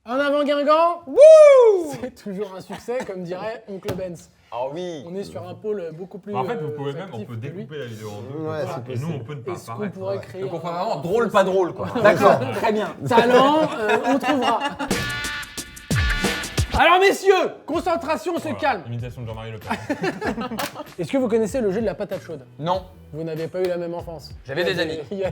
En avant Guingamp. Wouh! C'est toujours un succès, comme dirait Oncle Benz. Ah oui. On est sur un pôle beaucoup plus. En fait, vous pouvez même, on actif peut que lui. découper la vidéo en deux. Ouais, comme ça, c'est et nous, on possible. peut ne pas Est-ce qu'on apparaître. pourrait créer Donc on fait un- vraiment drôle, pas drôle quoi. D'accord, très bien. Talent, on trouvera. Alors messieurs, concentration, on se Voilà, calme. Imitation de Jean-Marie Le Pen. Est-ce que vous connaissez le jeu de la patate chaude? Non. Vous n'avez pas eu la même enfance. J'avais des amis. Il y a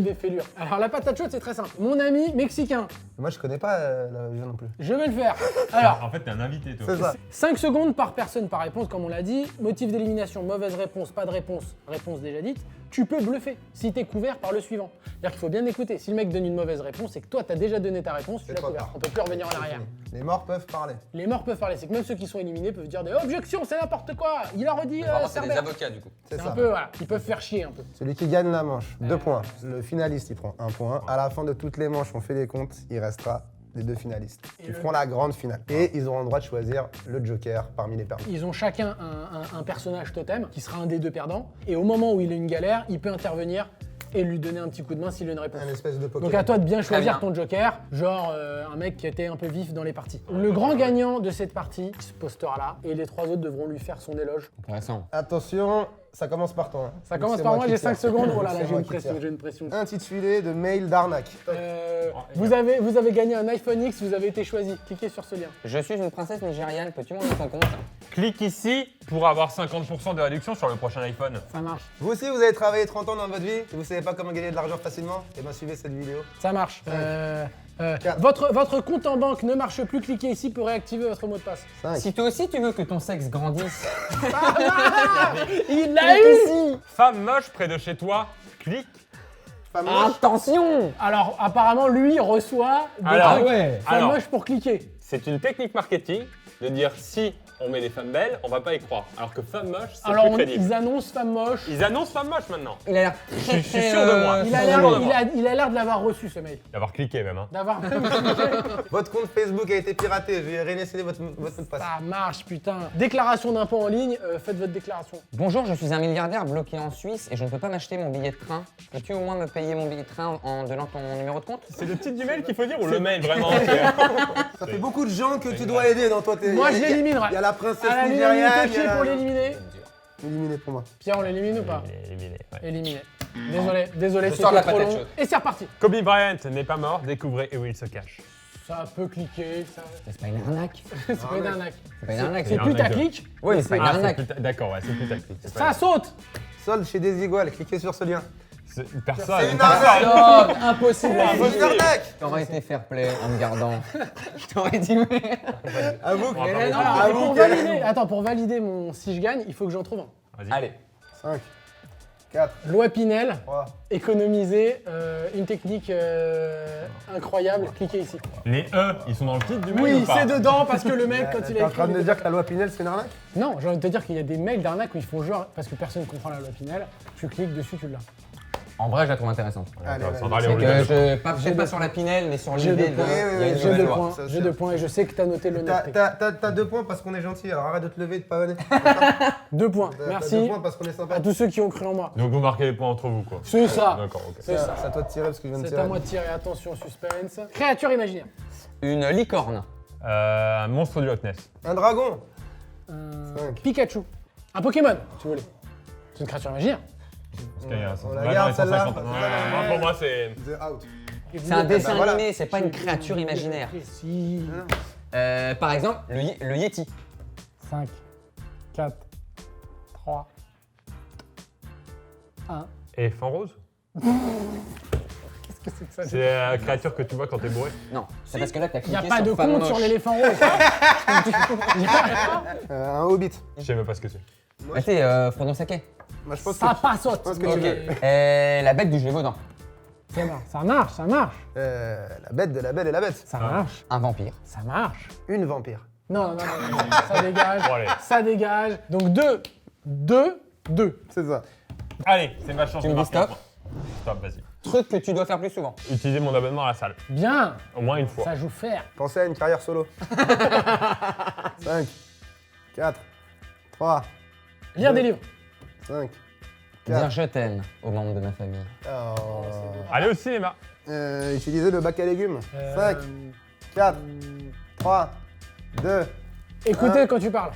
des fêlures. Alors la patate chaude, c'est très simple. Mon ami mexicain, Moi, je connais pas le jeu non plus. je vais le faire. Alors, En fait, t'es un invité, toi. C'est ça. 5 secondes par personne par réponse, comme on l'a dit. Motif d'élimination, mauvaise réponse, pas de réponse, réponse déjà dite. Tu peux bluffer si t'es couvert par le suivant. C'est-à-dire qu'il faut bien écouter. Si le mec donne une mauvaise réponse, c'est que toi, t'as déjà donné ta réponse, tu C'est l'as trop couvert. tard. On peut plus revenir en C'est arrière. fini. Les morts peuvent parler. Les morts peuvent parler. C'est que même ceux qui sont éliminés peuvent dire des objections, c'est n'importe quoi. Il a redit Vraiment, c'est des Cerbère. avocats du coup. C'est ça. un peu, voilà. Ils peuvent faire chier un peu. Celui qui gagne la manche, 2 points. Le finaliste, il prend 1 point. À la fin de toutes les manches, on fait les comptes, il restera les 2 finalistes. Ils feront la grande finale. Et ils auront le droit de choisir le joker parmi les perdants. Ils ont chacun un personnage totem qui sera un des deux perdants. Et au moment où il a une galère, il peut intervenir et lui donner un petit coup de main s'il a une réponse. Un espèce de Pokémon. Donc à toi de bien choisir bien. ton joker, genre un mec qui était un peu vif dans les parties. Le grand gagnant de cette partie se postera là et les 3 autres devront lui faire son éloge. Intéressant. Attention, ça commence par toi. hein. Ça Donc commence c'est par moi, qui j'ai tire. 5 secondes. Oh là là, C'est j'ai moi une qui pression, tire. j'ai une pression. Intitulé de mail d'arnaque. Vous avez gagné un iPhone X, vous avez été choisi. Cliquez sur ce lien. Je suis une princesse nigériane, peux-tu m'en rendre compte? Clique ici pour avoir 50% de réduction sur le prochain iPhone. Ça marche. Vous aussi, vous avez travaillé 30 ans dans votre vie et vous savez pas comment gagner de l'argent facilement? Et bien suivez cette vidéo. Ça marche. Quatre. Votre compte en banque ne marche plus, cliquez ici pour réactiver votre mot de passe. 5. Si toi aussi tu veux que ton sexe grandisse, Il l'a eu. Femme moche près de chez toi, clique. attention! Alors apparemment lui reçoit des Alors, trucs ouais. pas Alors. moches pour cliquer. C'est une technique marketing de dire si on met des femmes belles, on va pas y croire. Alors que femme moche, c'est Alors plus crédible. ils annoncent femme moche. Ils annoncent femme moche maintenant. Il a l'air Je suis sûr de moi. Il a Sûr l'air, de moi. il a l'air de l'avoir reçu ce mec. D'avoir cliqué même. Hein. D'avoir Votre compte Facebook a été piraté. Je vais réinstaller votre mot de passe. Ça marche putain. Déclaration d'impôt en ligne, faites votre déclaration. Bonjour, je suis un milliardaire bloqué en Suisse et je ne peux pas m'acheter mon billet de train. Peux-tu au moins me payer mon billet de train en donnant ton numéro de compte? C'est le titre du mail qu'il faut dire ou le mail vraiment Ça fait beaucoup de gens que tu dois aider dans toi. Moi, je l'éliminerai. Il y a la princesse À la nigériane. limite, il y a qui la- pour l'éliminer? Éliminé pour moi. Pierre, on l'élimine ou pas? Éliminé, ouais. Éliminé. Désolé, Je sors c'était la trop patate long. chaude. Et c'est reparti. Kobe Bryant n'est pas mort, découvrez où il se cache. Ça peut cliquer, ça... C'est pas une arnaque. c'est pas une arnaque. C'est pas une arnaque. C'est une plus ta arnaque de- clique, Oui, c'est pas une Ah, arnaque. d'accord, ouais, c'est plus tactique. c'est ça pas- saute. Solde chez Desigual. Cliquez sur ce lien. c'est- Personne. C'est une personne. arnaque. Oh, impossible. C'est une arnaque. T'aurais été fair play en me gardant. Je t'aurais dit mais. Avoue que. On va pas Mais vous non, parler. Et Avoue pour que- valider, attends, pour valider mon si je gagne, il faut que j'en trouve un. Vas-y. Allez. 5, 4, Loi Pinel, 3. économiser, une technique incroyable. Cliquez ici. Les E, ils sont dans le titre du mail Oui, ou pas c'est dedans parce que le mec, quand il T'es a en train de écrit. me dire que la loi Pinel, c'est une arnaque? Non, j'ai envie de te dire qu'il y a des mails d'arnaque où ils font genre parce que personne ne comprend la loi Pinel. Tu cliques dessus, tu l'as. En vrai, je la trouve intéressante. Allez, vas-y. Sandra, allez, C'est on lui que donne. peut-être pas sur la Pinel, mais sur J'ai l'idée deux de. points. il y a une Oui, J'ai nouvelle deux loi. points, ça, j'ai c'est- 2 points et je sais que t'as noté l'honnêteté. T'as 2 points parce qu'on est gentil, alors arrête de te lever et de pas venir. 2 points, T'as 2 merci points parce qu'on est sympa. à tous ceux qui ont cru en moi. Donc vous marquez les points entre vous, quoi. C'est ça, D'accord, ok. c'est ça. C'est à toi de tirer parce que je viens de C'est tirer. à moi de tirer, attention, suspense. Créature imaginaire. Une licorne. Un monstre du Loch Ness. Un dragon. 5. Pikachu. Un Pokémon, si vous voulez. C'est une créature imaginaire. Parce qu'il y a un On la ouais, garde, dans les celle-là. 150. Moi, pour moi, c'est. The out. C'est un dessin voilà. animé, c'est pas une créature imaginaire. Si. Par exemple, le Yeti. 5, 4, 3, 1. Éléphant rose. Qu'est-ce que c'est que ça? C'est la créature que tu vois quand t'es bourré. Non, c'est parce que là, t'as Il n'y cliqué a pas de sur femme compte sur moche. l'éléphant rose. Un hobbit. Je sais même pas ce que c'est. Ah, t'es Frodon Sake. Moi, je pense Ça que. passe saute. pense que tu Ok. veux. La bête du Gévaudan. Ça marche, ça marche. La bête de la belle et la bête. Ça marche, Un vampire. ça marche. Une vampire. Non, ça dégage. Bon, allez. Ça dégage. Donc 2. C'est ça. Allez, c'est ma chance Tu de me dis marquer un stop. point. Stop, vas-y. Truc que tu dois faire plus souvent. Utiliser mon abonnement à la salle. Bien. Au moins une fois. Ça joue faire. Pensez à une carrière solo. 5, 4, 3, Lire des livres. 5. Dire je t'aime aux membres de ma famille. Oh. Aller au cinéma. Utilisez le bac à légumes. 5, 4, 3, 2. Écoutez quand tu parles.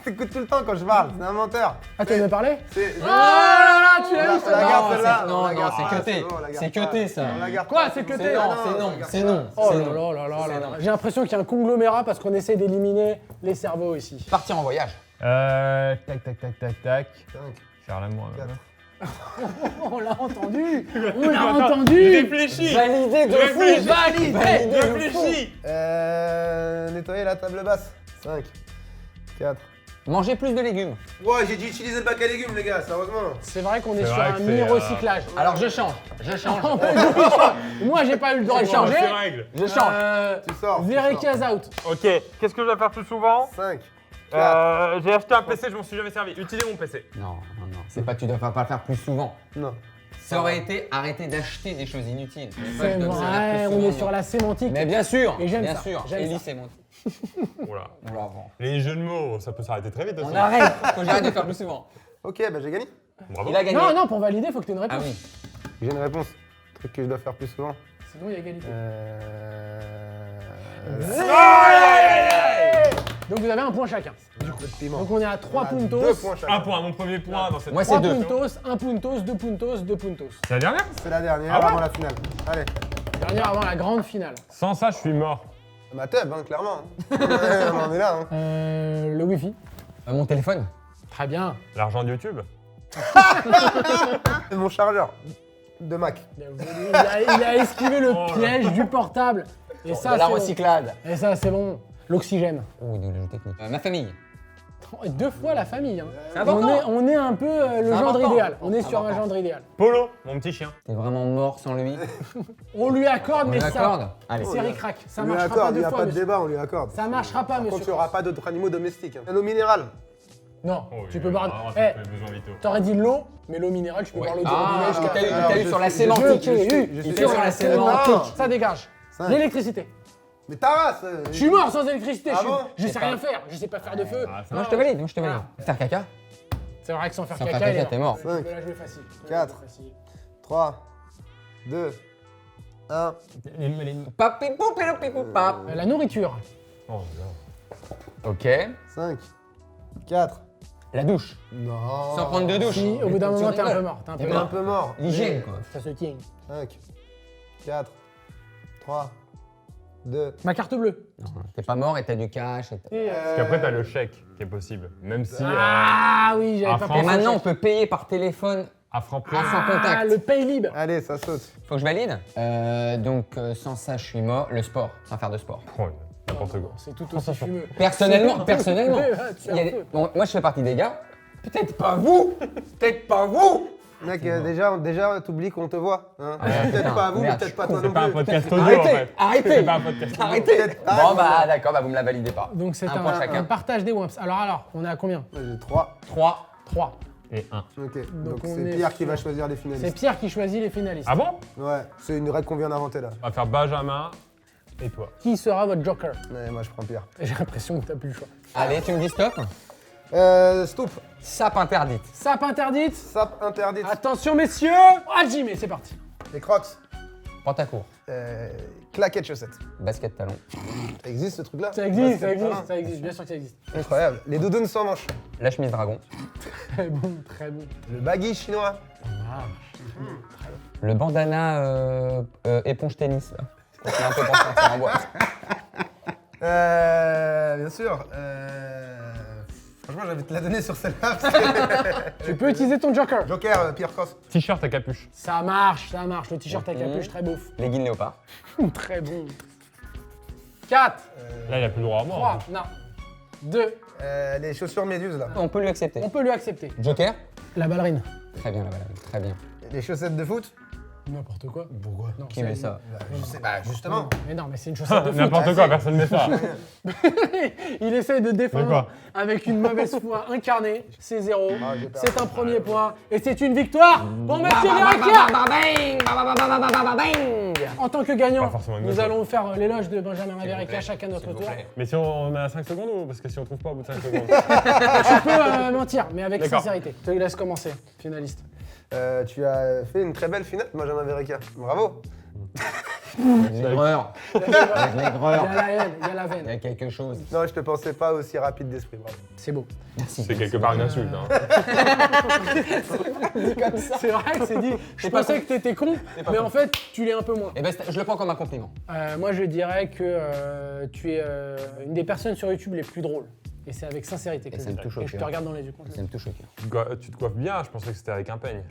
T'écoutes tout le temps quand je parle, c'est un menteur. Ah, tu veux me parler? C'est. Oh là là, tu On l'as la- vu on celle-là? la garde Non, celle-là. c'est- on la non, garde c'est pas, cuté. bon, on la garde C'est pas. cuté, ça. On la garde Quoi, pas. c'est cuté? C'est non, non, c'est non, regarde c'est pas. non. Oh c'est là non. là là là C'est là. non. J'ai l'impression qu'il y a un conglomérat parce qu'on essaie d'éliminer les cerveaux ici. Partir en voyage. Tac, tac, tac, tac, tac. 5, Faire l'amour. 4. On l'a entendu. On l'a Attends, entendu. Réfléchis. Validé de fou. Réfléchis. Validé. Réfléchis. Nettoyer la table basse. 5, 4. Manger plus de légumes. Ouais, j'ai dû utiliser le bac à légumes, les gars, sérieusement. C'est vrai qu'on est C'est sur vrai un que c'est, mini-recyclage. Alors je change. Je change. Moi, j'ai pas eu le droit de Bon, changer. c'est règle. Je change. Tu sors. Vereka's out. Ok, qu'est-ce que je dois faire plus souvent 5, J'ai acheté un PC, je m'en suis jamais servi. Utilisez mon PC. Non, non, non. C'est pas tu dois pas le faire plus souvent. Non. Ça aurait été arrêter d'acheter des choses inutiles. C'est vrai, on est sur la sémantique. Mais bien sûr. Et j'aime bien ça, sûr. j'aime Élie ça. sémantique. Voilà. On la revend. Les jeux de mots, ça peut s'arrêter très vite aussi. On arrête. Faut que j'arrête de faire plus souvent. Ok, bah j'ai gagné. Bravo. Il a gagné. Non, non, pour valider, faut que tu aies une Ah réponse. oui. J'ai une réponse. Truc que je dois faire plus souvent. Sinon, il y a égalité. Donc, vous avez un point chacun. Du coup, de piment. Donc, on est à 3 On a puntos. 2 points chacun. Un point, mon premier point dans cette Moi, c'est 3 deux. puntos, 1 puntos, 2 puntos, 2 puntos. C'est la dernière C'est la dernière Ah ouais avant la finale. Allez. Dernière avant la grande finale. Sans ça, je suis mort. Ma tub, hein, clairement. Ouais, on en est là. Hein. Le Wi-Fi. Mon téléphone. Très bien. L'argent de YouTube. Mon chargeur de Mac. Il a esquivé le Oh là. piège du portable. Et ça, de la c'est bon. recyclade. Et ça, c'est bon. L'oxygène. Oh, il est technique. Ma famille. 2 fois la famille. Hein. C'est important. On est un peu le C'est gendre important. idéal. On est C'est sur un important. gendre idéal. Polo, mon petit chien. T'es vraiment mort sans lui. On lui accorde, On mais lui ça. accorde. Allez. C'est ric-rac. Ça On lui marchera pas accorde, il deux n'y a fois, pas de monsieur. débat, on lui accorde. Ça marchera pas, Par contre, il monsieur. n'y aura pas d'autres animaux domestiques. Hein. L'eau minérale. Non, Oh, tu oui, peux boire. vraiment, Eh, t'as fait besoin vitaux. t'aurais dit l'eau, mais l'eau minérale, tu peux boire l'eau du robinet Ah, jusqu'à. t'as eu sur la je sémantique. suis- Il fait sur la sémantique. Non. Ça dégage. 5. L'électricité. Mais ta race Je suis mort sans électricité. Ah bon Je sais rien faire. Je sais pas faire de feu. Ah, ça Moi, je te valide. Moi, je te valide. Faire caca. C'est vrai que sans faire Sans faire caca, il caca, est t'es mort. Tu peux la jouer facile. Tu peux la 4. jouer facile. 3, 2, 1. Papi poupi loupi poupap. La nourriture. Oh, là. Ok. 5, 4. La douche. Non. Sans prendre de douche. Si, au bout d'un Tu moment, t'es un rigoles. peu mort. T'es un peu T'es On est un mort. peu mort. L'hygiène, quoi. Ça se tient. 5, 4, 3, 2. Ma carte bleue. Non, t'es pas mort et t'as du cash. Et, Parce qu'après, t'as le chèque qui est possible. Même si. Ah oui, j'avais à pas France. Et pensé. maintenant, on peut payer par téléphone à Franprix. sans Ah, contact. le Paylib. Allez, ça saute. Faut que je valide. Donc, sans ça, je suis mort. Le sport, sans faire de sport. Oh, n'importe quoi. C'est tout aussi fumeux. Personnellement, Tu il y a es un des- peu. bon, moi, je fais partie des gars. Peut-être pas vous. Peut-être pas vous. Mec, déjà t'oublies qu'on te voit. Hein. putain, Peut-être pas vous, mais merde, peut-être pas toi C'est non pas un plus. podcast audio en Arrêtez, fait. arrêtez. C'est pas un podcast audio. Arrêtez. Peut-être pas, Bon, mais bah, bon. d'accord, bah, vous me la validez pas. Donc c'est Un point chacun. un partage des WAMPS. Alors, on est à combien? Moi, j'ai 3. 3. 3. Et 1. Ok, Donc donc on c'est est Pierre qui sur- va choisir les C'est finalistes. Pierre qui choisit les finalistes. Ah bon Ouais, c'est une règle qu'on vient d'inventer là. On va faire Benjamin et toi. Qui sera votre joker? Ouais, moi je prends Pierre. J'ai l'impression que t'as plus le choix. Allez, tu me dis stop. Stop. Sape interdite. Sape interdite. Sape interdite. Attention messieurs. Ah Jimmy, c'est parti. Les crocs. Pantacourt. Claquettes chaussettes. Basket talon. Ça existe ce truc là Ça existe, ça existe, ça existe, bien sûr que ça existe. Incroyable. Les doudounes sans manches. La chemise dragon. Très bon, très bon. Le baggy chinois. Le bandana éponge tennis. Là. On fait un peu pour sortir en boîte. Bien sûr. Franchement, j'avais te la donner sur celle-là. parce que- Tu peux utiliser ton joker. Joker, Pierre Cross. T-shirt à capuche. Ça marche, ça marche. Le t-shirt à capuche, très beau. Leggings léopard. Très bon. 4, Là, il a plus le droit à moi. 3, non. 2, Les chaussures méduses là. On peut lui accepter. on peut lui accepter. Joker. La ballerine. Très bien, la balade. Très bien. Les chaussettes de foot. N'importe quoi. Pourquoi Non, Qui c'est- met ça Je sais pas, justement. Mais non, mais c'est une chaussette de foot. N'importe quoi, personne ne met ça. Il essaye de Mais défendre quoi avec une mauvaise foi incarnée. C'est 0. Ah, j'ai peur. C'est un premier point. Et c'est une victoire pour Mathieu Verrekia. En tant que gagnant, Pas forcément une nous bonne allons faire l'éloge de Benjamin Verrekia chacun notre tour. Mais si on met à 5 secondes ou parce que si on trouve pas au bout de 5 secondes. Tu peux mentir, mais avec D'accord. sincérité. Je te laisse commencer, finaliste. Tu as fait une très belle finale, Benjamin Verrekia. Bravo. L'aigreur. Avec Il y l'aigreur. a la haine, il y a la Il y veine. a quelque chose. Non, je te pensais pas aussi rapide d'esprit, bravo. C'est beau. Merci. C'est quelque part une insulte. Hein. C'est vrai que c'est dit. Je pensais que t'étais con, mais en fait, tu l'es un peu moins. Eh ben, je le prends comme un compliment. Moi, je dirais que tu es une des personnes sur YouTube les plus drôles. Et c'est avec sincérité que Et je ça me le dis. touche au Et je te cœur. regarde dans les yeux. contre Ça me touche au cœur. Tu te coiffes bien, je pensais que c'était avec un peigne.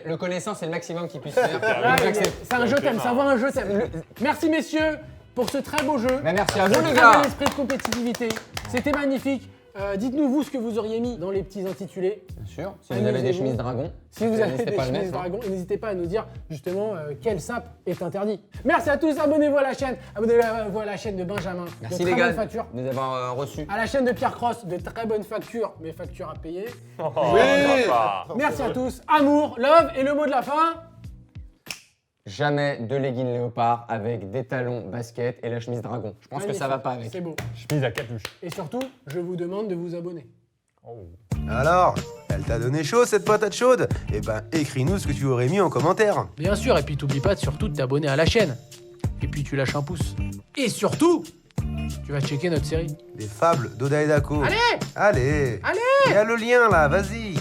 Le connaissant, c'est le maximum qu'il puisse faire. Ah, J'accepte. c'est un je t'aime, ça va un je t'aime. Merci messieurs pour ce très beau jeu. Mais merci à vous, Un les très gars. bel esprit de compétitivité. C'était magnifique. Dites-nous vous ce que vous auriez mis dans les petits intitulés. Bien sûr. Si vous avez des chemises dragon, Si vous avez n'hésitez des pas à le chemises mettre, hein. dragons, n'hésitez pas à nous dire justement quel sap est interdit. Merci à tous, abonnez-vous à la chaîne. Abonnez-vous à la chaîne de Benjamin. Merci de les très gars bonnes factures. de nous avoir reçus. À la chaîne de Pierre Cross, de très bonnes factures, mais factures à payer. Oh, Oui. papa. Merci à tous. Amour, love et le mot de la fin. Jamais de leggings léopard avec des talons basket et la chemise dragon. Je pense que ça va pas avec. C'est beau. Chemise à capuche. Et surtout, je vous demande de vous abonner. Oh. Alors, elle t'a donné chaud cette patate chaude? Eh ben, écris-nous ce que tu aurais mis en commentaire. Bien sûr, et puis t'oublies pas surtout de t'abonner à la chaîne. Et puis tu lâches un pouce. Et surtout, tu vas checker notre série. Des fables d'Oda et Dako. Allez. Allez. Allez. Il y a le lien là, vas-y.